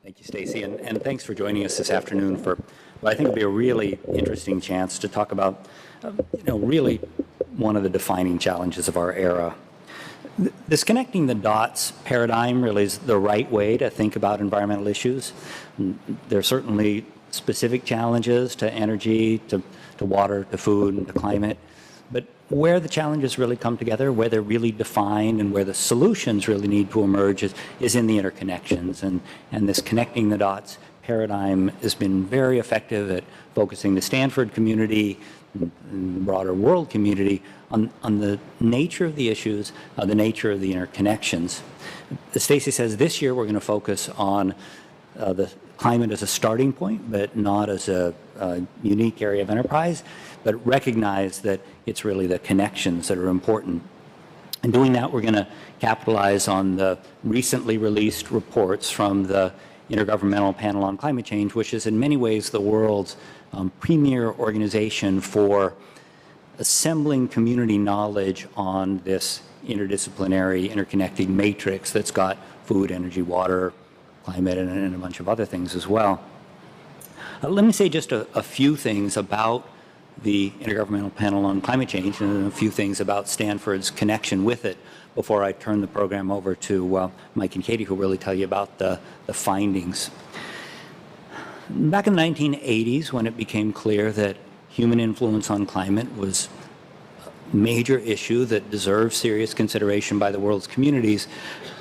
Thank you, Stacy, and thanks for joining us this afternoon for what I think will be a really interesting chance to talk about, really one of the defining challenges of our era. This connecting the dots paradigm really is the right way to think about environmental issues. There are certainly specific challenges to energy, to water, to food, and to climate. But where the challenges really come together, where they're really defined, and where the solutions really need to emerge is in the interconnections. And this connecting the dots paradigm has been very effective at focusing the Stanford community and the broader world community on the nature of the issues, the nature of the interconnections. As Stacy says, this year we're going to focus on the climate as a starting point, but not as a unique area of enterprise, but recognize that it's really the connections that are important. In doing that, we're going to capitalize on the recently released reports from the Intergovernmental Panel on Climate Change, which is in many ways the world's premier organization for assembling community knowledge on this interdisciplinary, interconnected matrix that's got food, energy, water, climate, and a bunch of other things as well. Let me say just a few things about the Intergovernmental Panel on Climate Change and a few things about Stanford's connection with it before I turn the program over to Mike and Katie, who will really tell you about the findings. Back in the 1980s, when it became clear that human influence on climate was a major issue that deserved serious consideration by the world's communities,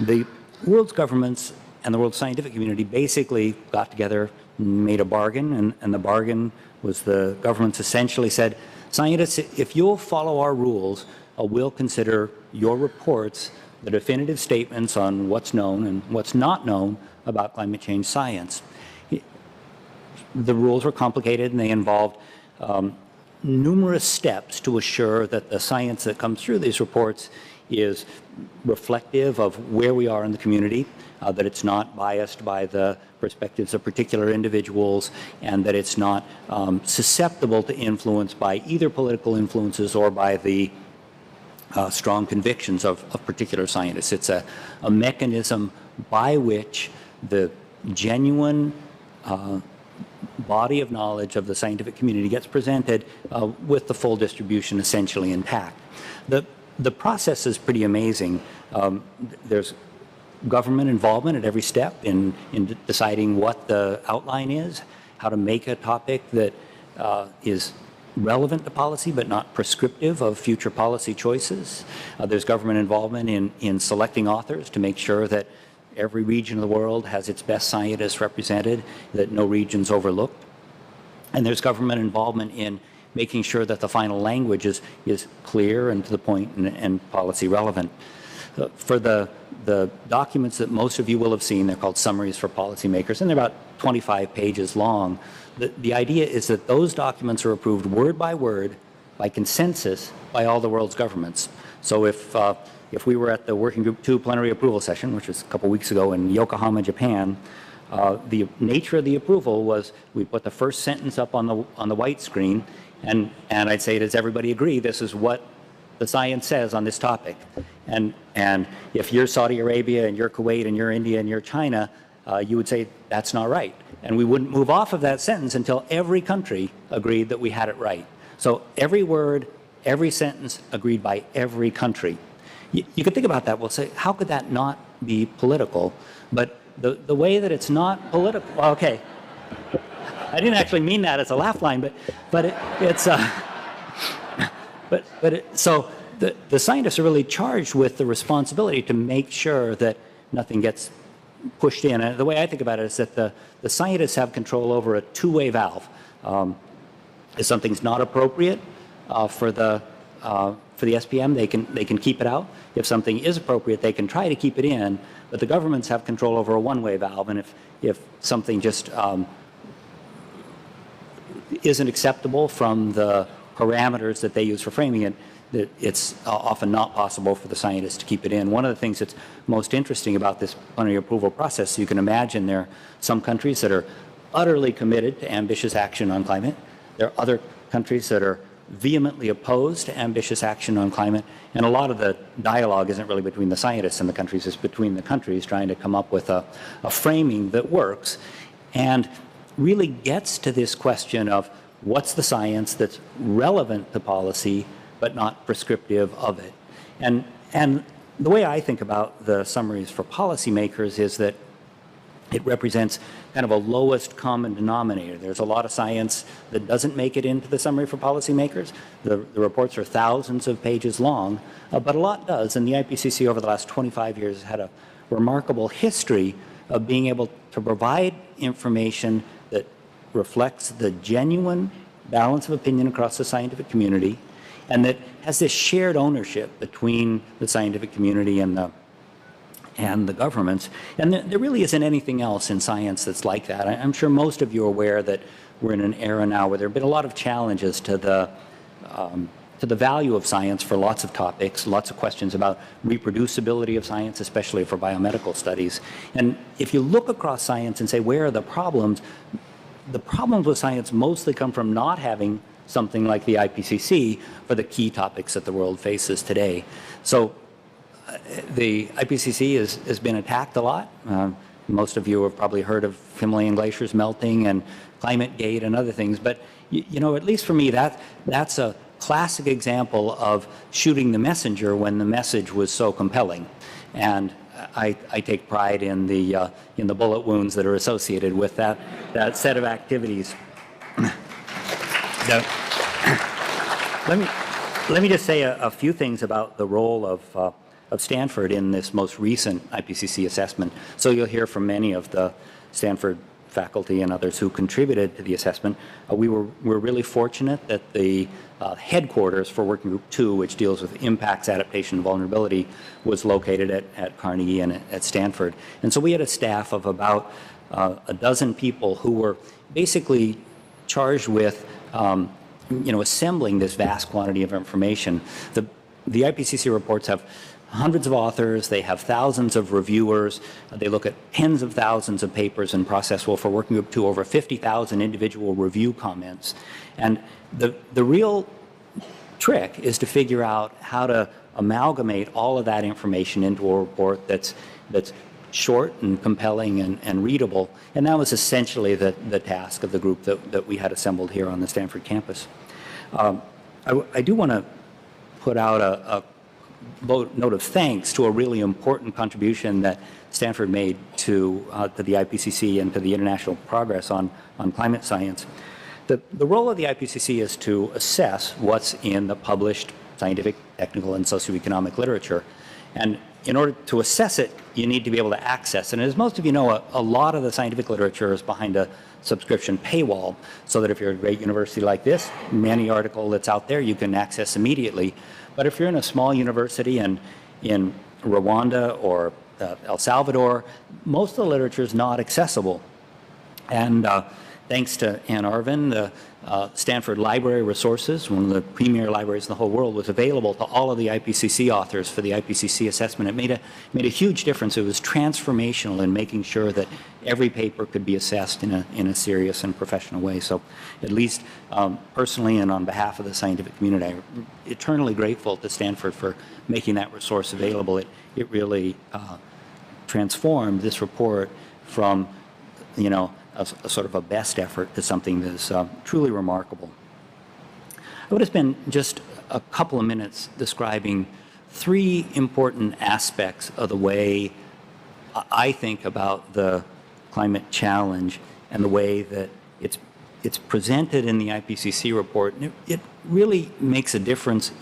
the world's governments and the world scientific community basically got together, made a bargain, and the bargain was the governments essentially said, scientists, if you'll follow our rules, we'll consider your reports the definitive statements on what's known and what's not known about climate change science. The rules were complicated and they involved numerous steps to assure that the science that comes through these reports is reflective of where we are in the community, that it's not biased by the perspectives of particular individuals, and that it's not susceptible to influence by either political influences or by the strong convictions of particular scientists. It's a mechanism by which the genuine body of knowledge of the scientific community gets presented with the full distribution essentially intact. The process is pretty amazing. There's government involvement at every step in deciding what the outline is, how to make a topic that is relevant to policy but not prescriptive of future policy choices. There's government involvement in selecting authors to make sure that every region of the world has its best scientists represented, that no region's overlooked. And there's government involvement in making sure that the final language is clear and to the point and policy relevant. For the documents that most of you will have seen, they're called summaries for policymakers, and they're about 25 pages long. The idea is that those documents are approved word by word by consensus by all the world's governments. So if we were at the Working Group 2 plenary approval session, which was a couple weeks ago in Yokohama, Japan, the nature of the approval was we put the first sentence up on the white screen, and I'd say, does everybody agree this is what the science says on this topic? And if you're Saudi Arabia and you're Kuwait and you're India and you're China, you would say that's not right. And we wouldn't move off of that sentence until every country agreed that we had it right. So every word, every sentence agreed by every country. You could think about that. We'll say, how could that not be political? But the way that it's not political, well, okay. I didn't actually mean that as a laugh line, so the scientists are really charged with the responsibility to make sure that nothing gets pushed in. And the way I think about it is that the scientists have control over a two-way valve. If something's not appropriate for the SPM, they can keep it out. If something is appropriate, they can try to keep it in. But the governments have control over a one-way valve, and if something just isn't acceptable from the parameters that they use for framing it, that it's often not possible for the scientists to keep it in. One of the things that's most interesting about this plenary approval process, you can imagine there are some countries that are utterly committed to ambitious action on climate. There are other countries that are vehemently opposed to ambitious action on climate, and a lot of the dialogue isn't really between the scientists and the countries, it's between the countries trying to come up with a framing that works and really gets to this question of what's the science that's relevant to policy but not prescriptive of it. And the way I think about the summaries for policymakers is that it represents kind of a lowest common denominator. There's a lot of science that doesn't make it into the summary for policymakers. The reports are thousands of pages long, but a lot does. And the IPCC over the last 25 years has had a remarkable history of being able to provide information that reflects the genuine balance of opinion across the scientific community, and that has this shared ownership between the scientific community and the governments. And there really isn't anything else in science that's like that. I'm sure most of you are aware that we're in an era now where there have been a lot of challenges to the value of science for lots of topics, lots of questions about reproducibility of science, especially for biomedical studies. And if you look across science and say, where are the problems with science mostly come from not having something like the IPCC for the key topics that the world faces today. So the IPCC has been attacked a lot. Most of you have probably heard of Himalayan glaciers melting and ClimateGate and other things. But you know, at least for me, that's a classic example of shooting the messenger when the message was so compelling. And I take pride in the bullet wounds that are associated with that set of activities. Let me just say a few things about the role of Stanford in this most recent IPCC assessment. So you'll hear from many of the Stanford faculty and others who contributed to the assessment. We're really fortunate that the headquarters for Working Group 2, which deals with impacts, adaptation, and vulnerability, was located at Carnegie and at Stanford. And so we had a staff of about a dozen people who were basically charged with assembling this vast quantity of information. The IPCC reports have hundreds of authors, they have thousands of reviewers, they look at tens of thousands of papers and process, well, for Working Group 2, over 50,000 individual review comments. And the real trick is to figure out how to amalgamate all of that information into a report that's short and compelling and readable. And that was essentially the task of the group that we had assembled here on the Stanford campus. I do want to put out a note of thanks to a really important contribution that Stanford made to the IPCC and to the international progress on climate science. The role of the IPCC is to assess what's in the published scientific, technical, and socioeconomic literature. And in order to assess it, you need to be able to access it. And as most of you know, a lot of the scientific literature is behind a subscription paywall, so that if you're a great university like this, any article that's out there you can access immediately. But if you're in a small university in Rwanda or El Salvador, most of the literature is not accessible. And thanks to Ann Arvin, the Stanford Library Resources, one of the premier libraries in the whole world, was available to all of the IPCC authors for the IPCC assessment. It made a huge difference. It was transformational in making sure that every paper could be assessed in a serious and professional way. So at least personally and on behalf of the scientific community, I'm eternally grateful to Stanford for making that resource available. It really transformed this report from, a sort of a best effort to something that's truly remarkable. I want to spend just a couple of minutes describing three important aspects of the way I think about the climate challenge and the way that it's presented in the IPCC report. And it really makes a difference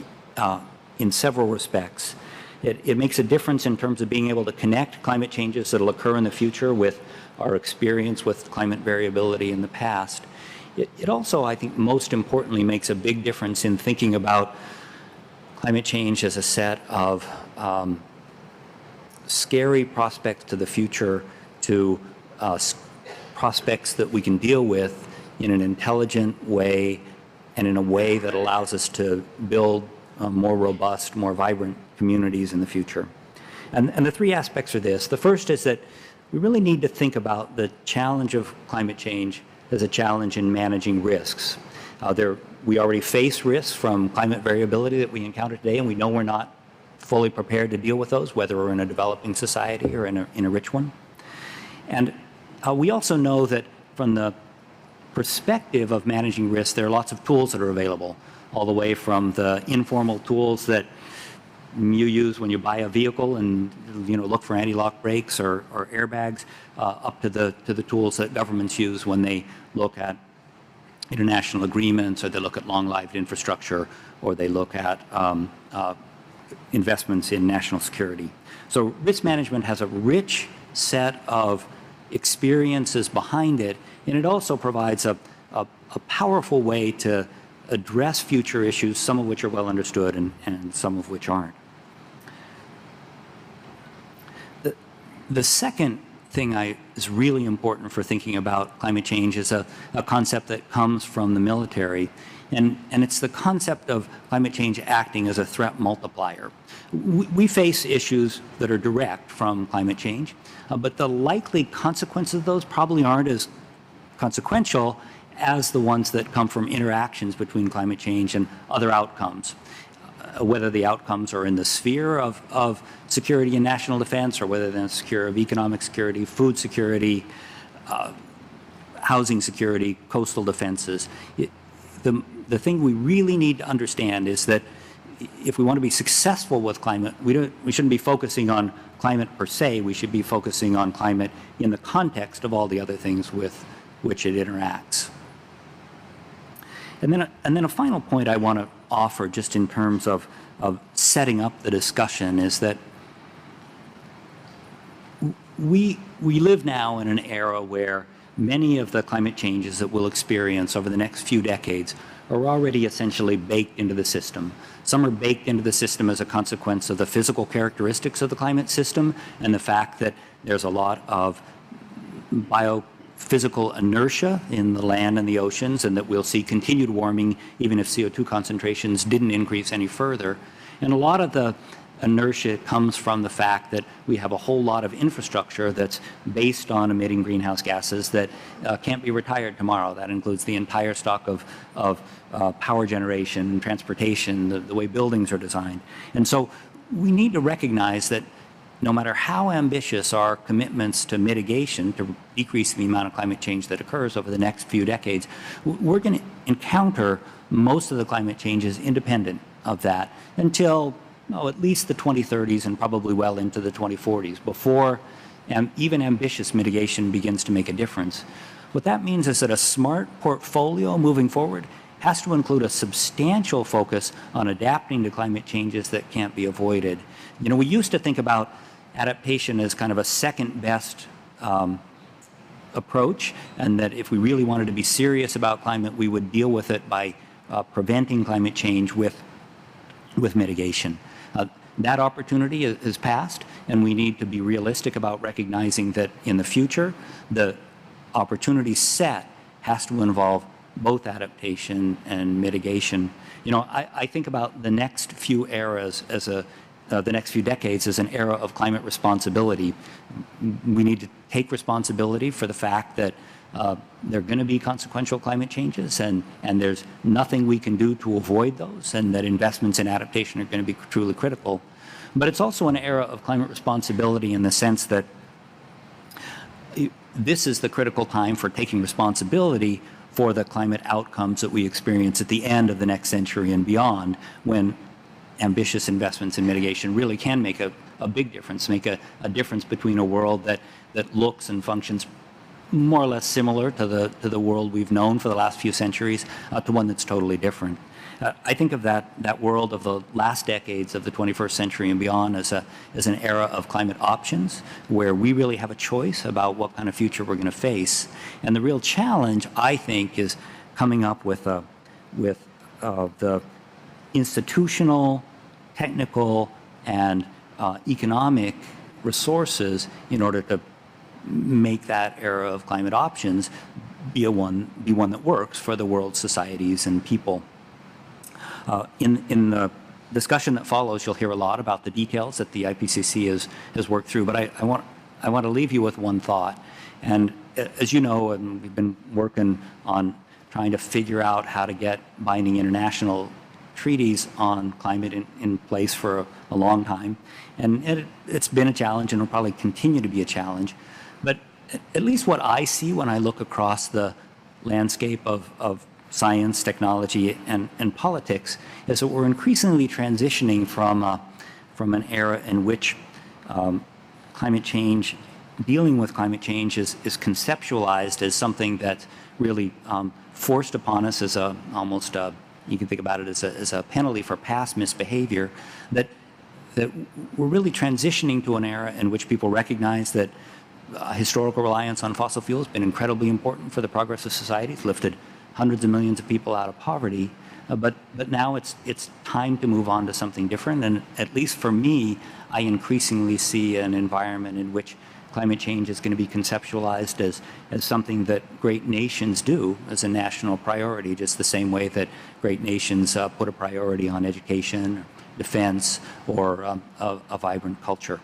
in several respects. It makes a difference in terms of being able to connect climate changes that will occur in the future with our experience with climate variability in the past. It also, I think, most importantly, makes a big difference in thinking about climate change as a set of scary prospects to the future, to prospects that we can deal with in an intelligent way and in a way that allows us to build more robust, more vibrant communities in the future. And the three aspects are this. The first is that we really need to think about the challenge of climate change as a challenge in managing risks. We already face risks from climate variability that we encounter today, and we know we're not fully prepared to deal with those, whether we're in a developing society or in a rich one. And we also know that from the perspective of managing risk, there are lots of tools that are available, all the way from the informal tools that you use when you buy a vehicle and look for anti-lock brakes or airbags, up to the tools that governments use when they look at international agreements, or they look at long-lived infrastructure, or they look at investments in national security. So risk management has a rich set of experiences behind it, and it also provides a powerful way to address future issues, some of which are well understood and some of which aren't. The second thing is really important for thinking about climate change is a concept that comes from the military, and it's the concept of climate change acting as a threat multiplier. We face issues that are direct from climate change, but the likely consequences of those probably aren't as consequential as the ones that come from interactions between climate change and other outcomes. Whether the outcomes are in the sphere of security and national defense, or whether they're in the sphere of economic security, food security, housing security, coastal defenses. The thing we really need to understand is that if we want to be successful with climate, we shouldn't be focusing on climate per se. We should be focusing on climate in the context of all the other things with which it interacts. And then a final point I want to offer, just in terms of setting up the discussion, is that we live now in an era where many of the climate changes that we'll experience over the next few decades are already essentially baked into the system. Some are baked into the system as a consequence of the physical characteristics of the climate system and the fact that there's a lot of biophysical inertia in the land and the oceans, and that we'll see continued warming even if CO2 concentrations didn't increase any further. And a lot of the inertia comes from the fact that we have a whole lot of infrastructure that's based on emitting greenhouse gases that can't be retired tomorrow. That includes the entire stock of power generation, transportation, the way buildings are designed. And so we need to recognize that no matter how ambitious our commitments to mitigation, to decrease the amount of climate change that occurs over the next few decades, we're going to encounter most of the climate changes independent of that until at least the 2030s and probably well into the 2040s, before even ambitious mitigation begins to make a difference. What that means is that a smart portfolio moving forward has to include a substantial focus on adapting to climate changes that can't be avoided. We used to think about adaptation as kind of a second best approach, and that if we really wanted to be serious about climate, we would deal with it by preventing climate change with mitigation. That opportunity is past, and we need to be realistic about recognizing that in the future, the opportunity set has to involve both adaptation and mitigation. I think about the next few eras as the next few decades as an era of climate responsibility. We need to take responsibility for the fact that there are going to be consequential climate changes, and there's nothing we can do to avoid those, and that investments in adaptation are going to be truly critical. But it's also an era of climate responsibility in the sense that this is the critical time for taking responsibility for the climate outcomes that we experience at the end of the next century and beyond, when ambitious investments in mitigation really can make a big difference, make a difference between a world that looks and functions more or less similar to the world we've known for the last few centuries, to one that's totally different. I think of that world of the last decades of the 21st century and beyond as an era of climate options, where we really have a choice about what kind of future we're going to face. And the real challenge, I think, is coming up with the institutional, technical, and economic resources in order to make that era of climate options be one that works for the world's societies and people. In the discussion that follows, you'll hear a lot about the details that the IPCC has worked through, but I want to leave you with one thought. And as you know, and we've been working on trying to figure out how to get binding international treaties on climate in place for a long time. And it's been a challenge and will probably continue to be a challenge. But at least what I see when I look across the landscape of science, technology, and politics is that we're increasingly transitioning from an era in which climate change, dealing with climate change is conceptualized as something that's really forced upon us as almost you can think about it as a penalty for past misbehavior, that we're really transitioning to an era in which people recognize that historical reliance on fossil fuels has been incredibly important for the progress of society. It's lifted hundreds of millions of people out of poverty. But now it's time to move on to something different. And at least for me, I increasingly see an environment in which climate change is going to be conceptualized as something that great nations do as a national priority, just the same way that great nations put a priority on education, defense, or a vibrant culture.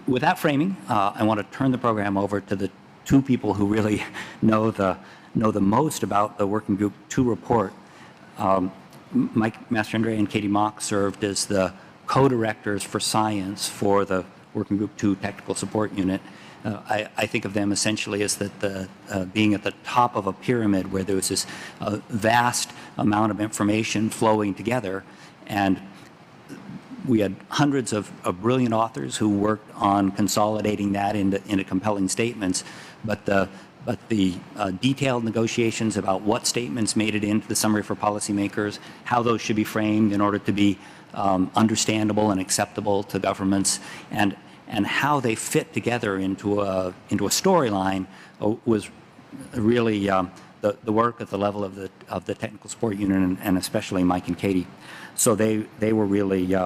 With that framing, I want to turn the program over to the two people who really know the most about the Working Group 2 report. Mike Mastrandrea and Katie Mock served as the co-directors for science for the Working Group 2 Technical Support Unit. I think of them essentially as being at the top of a pyramid where there was this vast amount of information flowing together, and we had hundreds of brilliant authors who worked on consolidating that into compelling statements, but the detailed negotiations about what statements made it into the summary for policymakers, how those should be framed in order to be understandable and acceptable to governments, and how they fit together into a storyline was really the work at the level of the technical support unit, and especially Mike and Katie. So they were really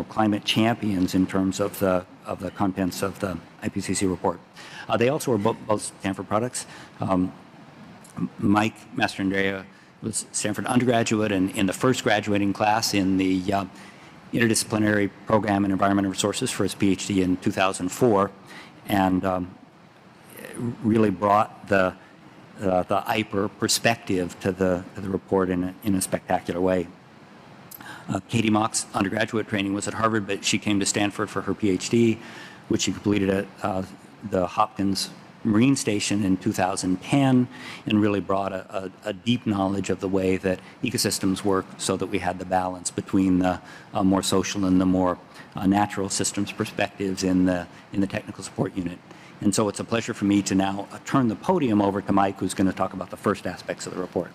climate champions in terms of the contents of the IPCC report. They also were both Stanford products. Mike Mastrandrea was Stanford undergraduate and in the first graduating class in the interdisciplinary program in environmental resources for his PhD in 2004, and really brought the IPER perspective to the report in a spectacular way. Katie Mock's undergraduate training was at Harvard, but she came to Stanford for her PhD, which she completed at the Hopkins Marine Station in 2010, and really brought a deep knowledge of the way that ecosystems work, so that we had the balance between the more social and the more natural systems perspectives in the technical support unit. And so it's a pleasure for me to now turn the podium over to Mike, who's going to talk about the first aspects of the report.